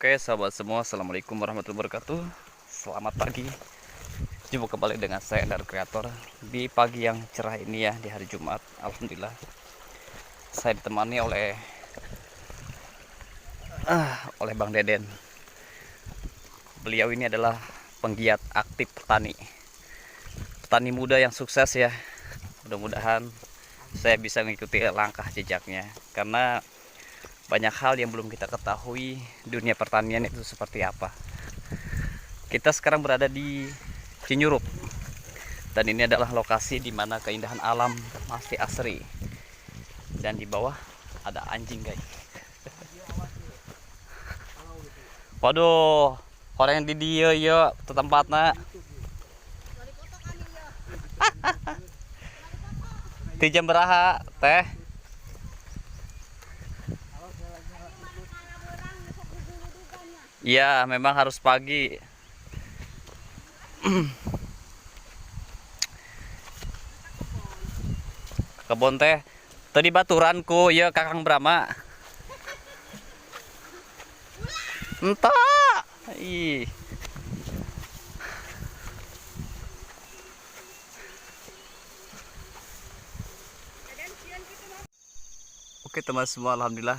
Oke sahabat semua, assalamualaikum warahmatullahi wabarakatuh. Selamat pagi, jumpa kembali dengan saya Endar Kreator di pagi yang cerah ini ya, di hari Jumat. Alhamdulillah saya ditemani oleh Bang Deden. Beliau ini adalah penggiat aktif petani muda yang sukses ya. Mudah-mudahan saya bisa mengikuti langkah jejaknya, karena banyak hal yang belum kita ketahui dunia pertanian itu seperti apa. Kita sekarang berada di Cinyurup, dan ini adalah lokasi di mana keindahan alam masih asri. Dan di bawah ada anjing guys. Waduh, orang yang di dia ya tempatnya. Di jam beraha teh? Iya, memang harus pagi. Kebon teh tadi baturanku ya Kakang Brahma. Entah. Ih. Oke teman semua, alhamdulillah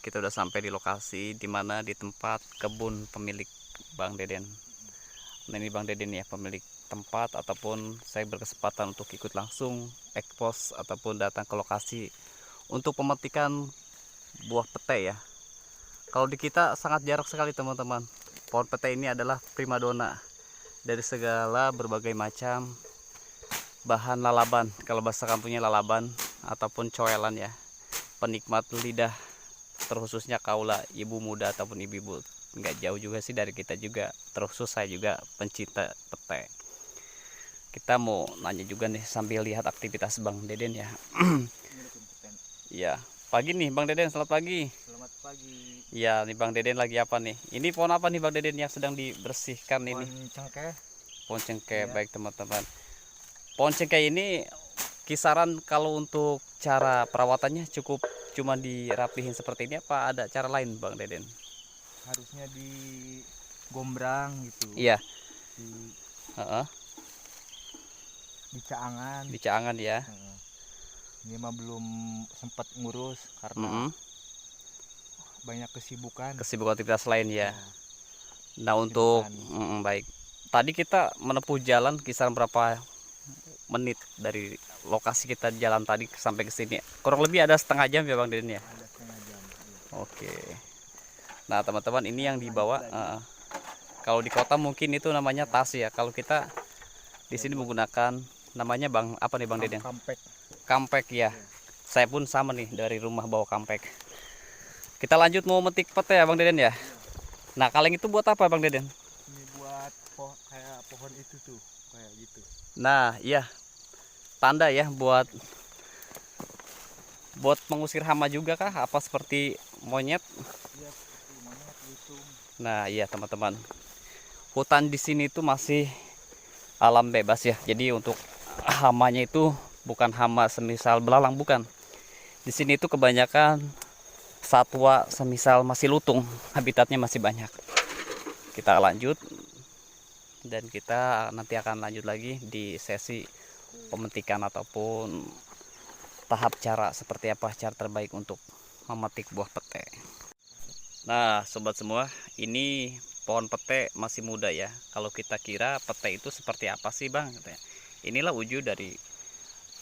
kita udah sampai di lokasi dimana di tempat kebun pemilik Bang Deden. Nah ini Bang Deden ya, pemilik tempat, ataupun saya berkesempatan untuk ikut langsung ekspos ataupun datang ke lokasi untuk pemetikan buah pete ya. Kalau di kita sangat jarak sekali teman-teman. Pohon pete ini adalah primadona dari segala berbagai macam bahan lalaban. Kalau bahasa kampungnya lalaban ataupun coelan ya. Penikmat lidah, terkhususnya kaula ibu muda ataupun ibu-ibu, nggak jauh juga sih dari kita juga, terkhusus saya juga pencinta pete. Kita mau nanya juga nih sambil lihat aktivitas Bang Deden ya. Iya, pagi nih Bang Deden, selamat pagi. Selamat pagi. Iya, nih Bang Deden lagi apa nih? Ini pohon apa nih Bang Deden yang sedang dibersihkan ini? Pohon cengkeh. Pohon cengkeh, Ya. baik teman-teman. Pohon cengkeh ini kisaran kalau untuk cara perawatannya cukup cuma dirapihin seperti ini, apa ada cara lain Bang Deden? Harusnya di gombrang gitu. Iya. Di Di caangan. Caangan ya. Ini mah belum sempat ngurus karena banyak kesibukan. Aktivitas lain ya. Nah kesibukan. untuk baik. Tadi kita menempuh jalan kisaran berapa menit dari lokasi kita jalan tadi sampai ke sini? Kurang lebih ada setengah jam ya Bang Deden ya? Ada setengah jam. Iya. Oke. Nah teman-teman, ini yang dibawa. Kalau di kota mungkin itu namanya tas ya. Kalau kita di sini menggunakan namanya Bang apa nih Bang Deden? Kampek. Kampek ya. Saya pun sama nih, dari rumah bawa kampek. Kita lanjut mau metik pete ya Bang Deden ya. Nah kaleng itu buat apa Bang Deden? Ini buat kayak pohon itu tuh, kayak gitu. Nah iya, tanda ya buat mengusir hama juga kah? Apa seperti monyet? Iya, seperti monyet, lutung. Nah iya teman-teman, hutan di sini tuh masih alam bebas ya. Jadi untuk hamanya itu bukan hama semisal belalang, bukan. Di sini tuh kebanyakan satwa semisal masih lutung, habitatnya masih banyak. Kita lanjut dan kita nanti akan lanjut lagi di sesi pemetikan ataupun tahap cara seperti apa cara terbaik untuk memetik buah pete. Nah sobat semua, ini pohon pete masih muda ya. Kalau kita kira pete itu seperti apa sih Bang? Inilah wujud dari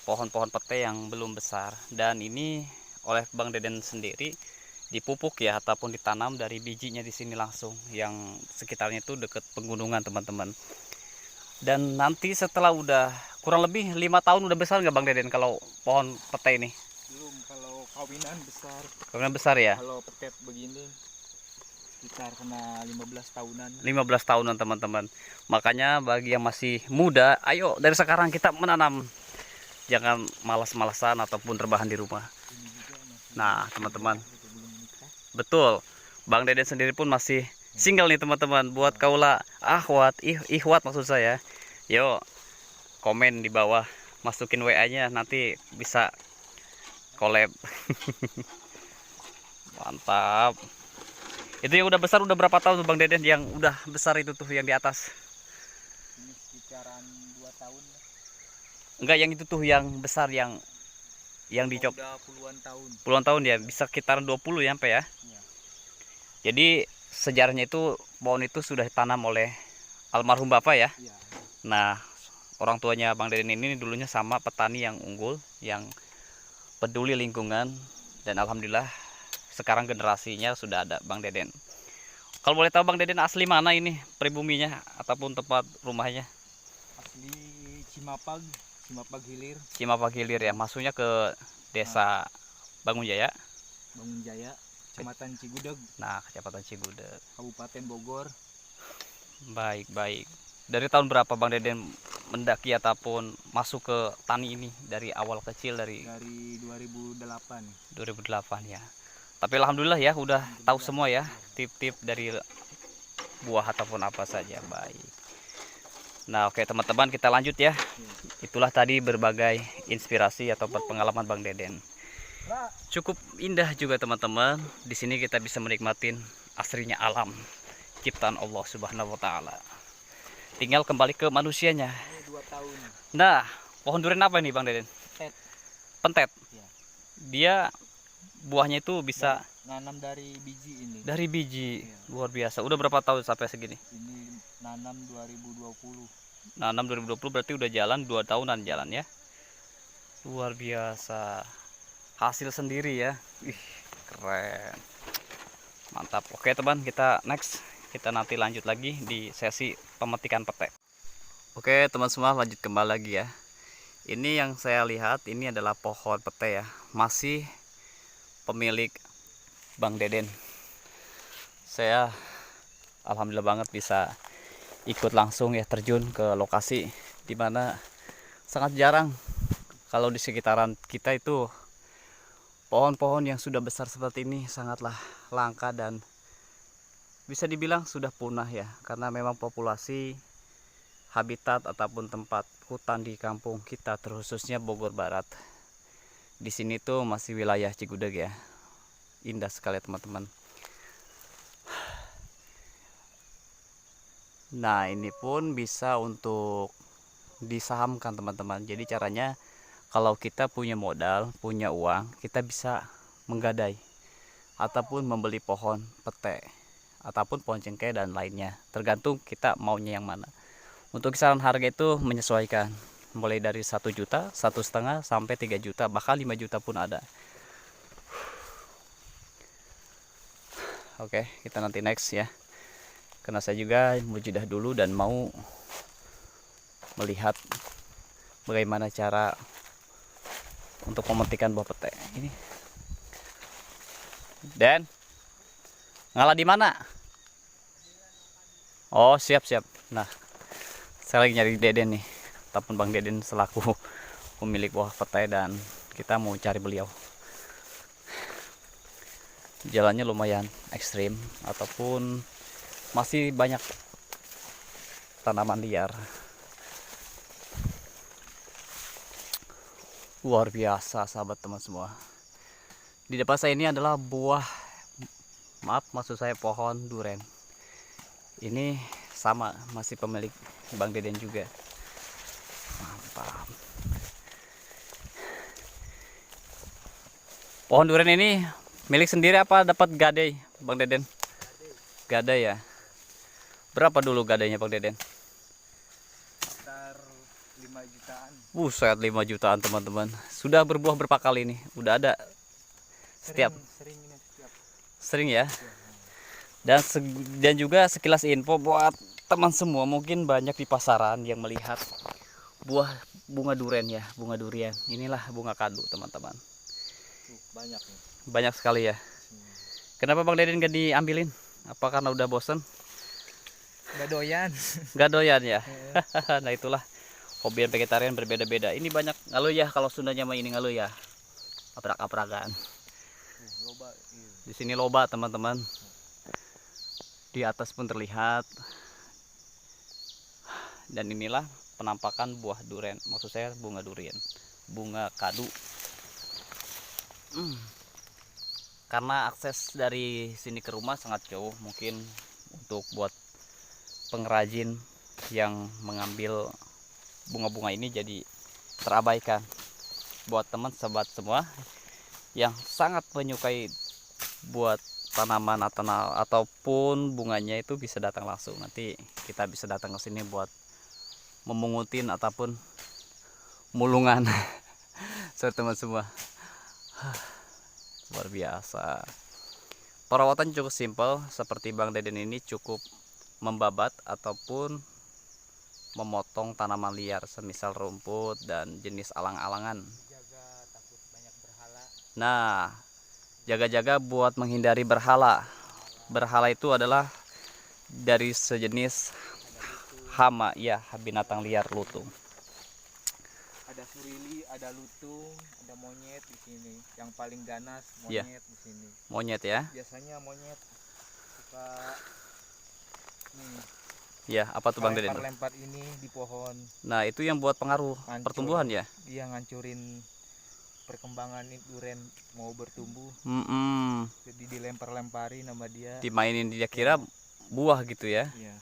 pohon-pohon pete yang belum besar, dan ini oleh Bang Deden sendiri dipupuk ya ataupun ditanam dari bijinya di sini langsung, yang sekitarnya itu dekat pegunungan teman-teman. Dan nanti setelah udah kurang lebih 5 tahun udah besar nggak Bang Deden kalau pohon pete ini? Belum, kalau kawinan besar. Kawinan besar ya? Kalau petet begini sekitar kena 15 tahunan. 15 tahunan teman-teman. Makanya bagi yang masih muda, ayo dari sekarang kita menanam. Jangan malas-malasan ataupun rebahan di rumah. Nah teman-teman, betul, Bang Deden sendiri pun masih single nih teman-teman. Buat kaula ihwat maksud saya, yuk komen di bawah, masukin WA nya, nanti bisa collab. Mantap. Itu yang udah besar udah berapa tahun tuh Bang Deden, yang udah besar itu tuh yang di atas? Ini sekitaran 2 tahun lah. Enggak, yang itu tuh yang besar yang Oh, dicop. udah puluhan tahun. Puluhan tahun ya, bisa sekitaran 20 ya sampai ya. Iya. Jadi sejarahnya itu pohon itu sudah ditanam oleh almarhum Bapak ya. Iya. Nah, orang tuanya Bang Deden ini dulunya sama petani yang unggul, yang peduli lingkungan, dan alhamdulillah sekarang generasinya sudah ada Bang Deden. Kalau boleh tahu Bang Deden asli mana ini pribuminya ataupun tempat rumahnya? Asli Cimapag, Cimapag Hilir, Cimapak Hilir ya, masuknya ke desa Bangunjaya. Bangunjaya, Kecamatan Cigudeg, Nah, Kecamatan Cigudeg. Kabupaten Bogor. Baik, baik. Dari tahun berapa Bang Deden mendaki ataupun masuk ke tani ini, dari awal kecil dari Dari 2008. 2008 ya. Tapi alhamdulillah ya udah tahu semua ya tip-tip dari buah ataupun apa saja. Baik. Nah, oke teman-teman, kita lanjut ya. Itulah tadi berbagai inspirasi atau pengalaman Bang Deden. Cukup indah juga teman-teman. Di sini kita bisa menikmatin asrinya alam ciptaan Allah Subhanahu wa taala. Tinggal kembali ke manusianya. Ini 2 tahun. Nah, pohon durian apa ini Bang Deden? Tet. Pentet. Ya. Dia buahnya itu bisa Nanam dari biji ini. dari biji. Iya. Luar biasa. Udah berapa tahun sampai segini? Ini nanam 2020. Nanam 2020 berarti udah jalan 2 tahunan jalan ya. Luar biasa. Hasil sendiri ya. Ih, keren. Mantap. Oke teman, kita next. Kita nanti lanjut lagi di sesi pemetikan petek. Oke teman semua, lanjut kembali lagi ya. Ini yang saya lihat ini adalah pohon pete ya. Masih pemilik Bang Deden. Saya alhamdulillah banget bisa ikut langsung ya, terjun ke lokasi dimana sangat jarang kalau di sekitaran kita itu pohon-pohon yang sudah besar seperti ini sangatlah langka dan bisa dibilang sudah punah ya, karena memang populasi habitat ataupun tempat hutan di kampung kita, terkhususnya Bogor Barat. Di sini tuh masih wilayah Cigudeg ya. Indah sekali teman-teman. Nah, ini pun bisa untuk disahamkan teman-teman. Jadi caranya kalau kita punya modal, punya uang, kita bisa menggadai ataupun membeli pohon pete ataupun pohon cengkeh dan lainnya. Tergantung kita maunya yang mana. Untuk kisaran harga itu menyesuaikan, mulai dari 1 juta, 1,5 sampai 3 juta, bahkan 5 juta pun ada. Oke, kita nanti next ya. Karena saya juga mujidah dulu dan mau melihat bagaimana cara untuk memetikan buah pete ini. Dan ngalah di mana? Oh, siap-siap. Nah, saya lagi nyari Deden nih, ataupun Bang Deden selaku pemilik buah pete, dan kita mau cari beliau. Jalannya lumayan ekstrim ataupun masih banyak tanaman liar. Luar biasa sahabat teman semua. Di depan saya ini adalah maksud saya pohon duren. Ini sama, masih pemilik Bang Deden juga. Mantap. Pohon duren ini milik sendiri apa dapat gadai Bang Deden? Gadai ya. Berapa dulu gadainya Bang Deden? Sekitar 5 jutaan. Buset, 5 jutaan teman-teman. Sudah berbuah berapa kali nih? Udah ada setiap sering ya. Dan juga sekilas info buat teman semua, mungkin banyak di pasaran yang melihat buah bunga duren ya, bunga durian. Inilah bunga kadu teman-teman. Banyak nih. Banyak sekali ya. Kenapa Bang Deden gak diambilin? Apa karena udah bosen? Gak doyan. Gak doyan ya. Nah itulah, hobi vegetarian berbeda-beda. Ini banyak ngaluh ya, kalau Sundanya mah ini ngaluh ya. Aprak-aprakan. Loba, iya. Di sini loba teman-teman. Di atas pun terlihat. Dan inilah penampakan buah durian. Maksud saya bunga durian, bunga kadu. karena akses dari sini ke rumah sangat jauh, mungkin untuk buat pengrajin yang mengambil bunga-bunga ini jadi terabaikan. Buat teman sahabat semua yang sangat menyukai buat tanaman ataupun bunganya itu bisa datang langsung. Nanti kita bisa datang ke sini buat memungutin ataupun mulungan. So teman semua, luar biasa. Perawatan cukup simpel, seperti Bang Deden ini cukup membabat ataupun memotong tanaman liar semisal rumput dan jenis alang-alangan. Jaga takut banyak berhala. Nah, jaga-jaga buat menghindari berhala. Berhala itu adalah dari sejenis hama, ya, binatang liar lutung. Ada surili, ada lutung, ada monyet di sini. Yang paling ganas Iya. monyet di sini. Monyet ya. Biasanya monyet suka Ya, apa tuh Bang Deden? lempar ini di pohon. Nah, itu yang buat pengaruh Hancur. pertumbuhan ya. Dia ngancurin perkembangan duren mau bertumbuh. Jadi dilempar-lemparin sama dia. Dimainin, dia kira buah gitu ya. Iya.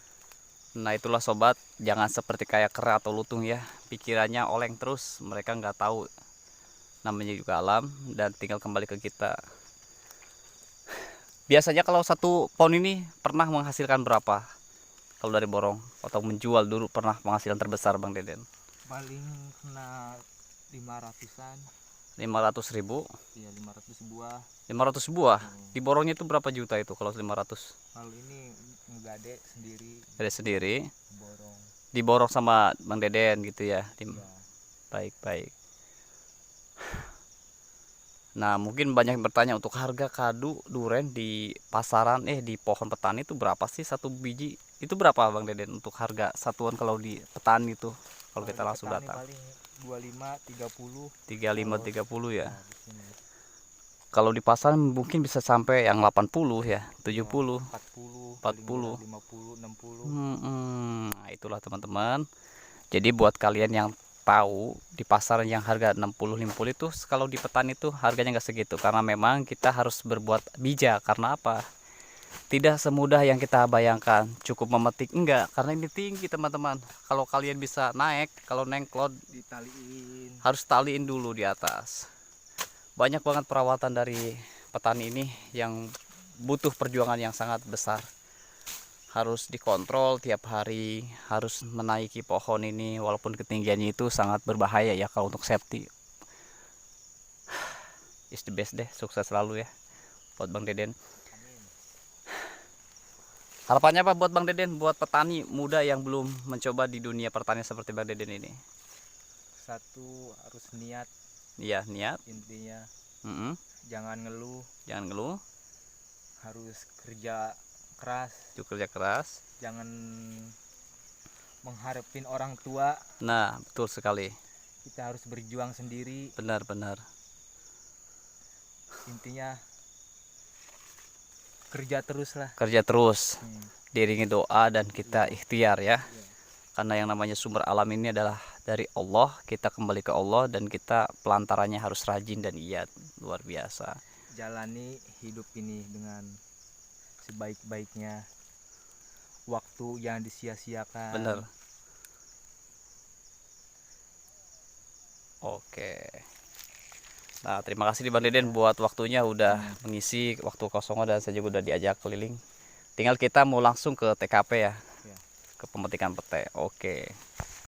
Nah, itulah sobat, jangan seperti kayak kera atau lutung ya. Pikirannya oleng terus, mereka nggak tahu namanya juga alam dan tinggal kembali ke kita. Biasanya kalau satu pohon ini pernah menghasilkan berapa? Kalau dari borong atau menjual dulu pernah penghasilan terbesar Bang Deden? Paling kena 500-an. 500.000. Iya, 500 buah. 500 buah. Di borongnya itu berapa juta itu kalau 500? Kalau ini ngegade sendiri. Ada sendiri. Borong. Diborong sama Bang Deden gitu ya. Iya. Baik-baik. Nah, mungkin banyak yang bertanya untuk harga kadu duren di pasaran, di pohon petani itu berapa sih satu biji? Itu berapa Bang Deden untuk harga satuan kalau di petani itu? Kalau kita di langsung petani datang. paling 25 30. 35-30 ya. Nah, di sini Kalau di pasaran mungkin bisa sampai yang 80 ya, 70, 40, 40. 50, 60. Nah, itulah teman-teman. Jadi buat kalian yang tahu di pasaran yang harga 60-50 itu, kalau di petani itu harganya nggak segitu, karena memang kita harus berbuat bijak. Karena apa? Tidak semudah yang kita bayangkan cukup memetik, enggak, karena ini tinggi teman-teman. Kalau kalian bisa naik, kalau nengklot Ditaliin. harus taliin dulu di atas. Banyak banget perawatan dari petani ini yang butuh perjuangan yang sangat besar. Harus dikontrol tiap hari, harus menaiki pohon ini walaupun ketinggiannya itu sangat berbahaya ya kalau untuk safety. Is the best deh, sukses selalu ya buat Bang Deden. Amin. Harapannya apa buat Bang Deden, buat petani muda yang belum mencoba di dunia pertanian seperti Bang Deden ini? Satu, harus niat. Iya, niat. Intinya Jangan jangan ngeluh, harus kerja keras. Itu kerja keras. Jangan mengharapin orang tua. Nah, betul sekali. Kita harus berjuang sendiri. Benar-benar. Intinya kerja terus lah. Kerja terus, diiringi doa dan kita ikhtiar ya. Iya. Karena yang namanya sumber alam ini adalah dari Allah, kita kembali ke Allah dan kita pelantarannya harus rajin dan giat. Luar biasa. Jalani hidup ini dengan sebaik-baiknya. Waktu yang disia-siakan. Bener. Oke. Nah, terima kasih di Bang Deden buat waktunya, udah mengisi waktu kosongnya dan saya juga udah diajak keliling. Tinggal kita mau langsung ke TKP ya. Iya. Ke pemetikan pete. Oke.